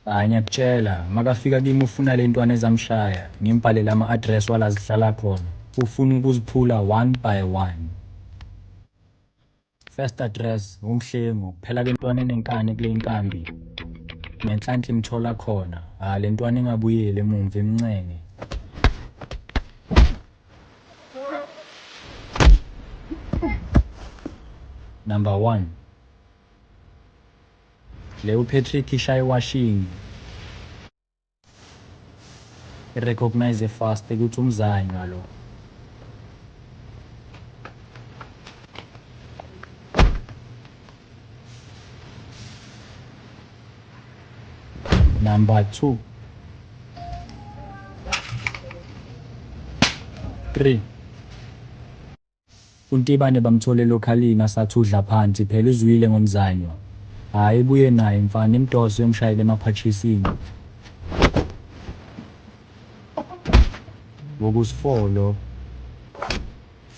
Hhayi ngiyakutshela, makafika kimi ufuna le ntwana ezamshaya, ngimbhalele ama-address wala zihlala khona. Ufuna ukuziphula one by one. First address, uMhlengu, phela le ntwana enenkani kule nkambi. Ngenhlanhla imthola khona, le ntwana ingabuyeli emumva imncenge. Number 1, le uPatrick ishaya iwashini. I-recognize fast ukuthi umzanywa lo. Number 2, 3, uNtibane bamthole lokhalini asathudla phansi phela uzwile ngomzanywa. Hhayi ibuye naye mfana imdose yomshayela emaphathisini. Wokusi-4 lo.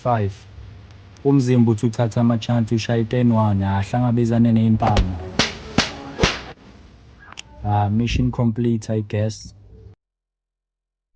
5, umzimba uthi uthatha ama-chance ushaya i-10-1 ahlangabezane ney'mpango. Mission complete I guess.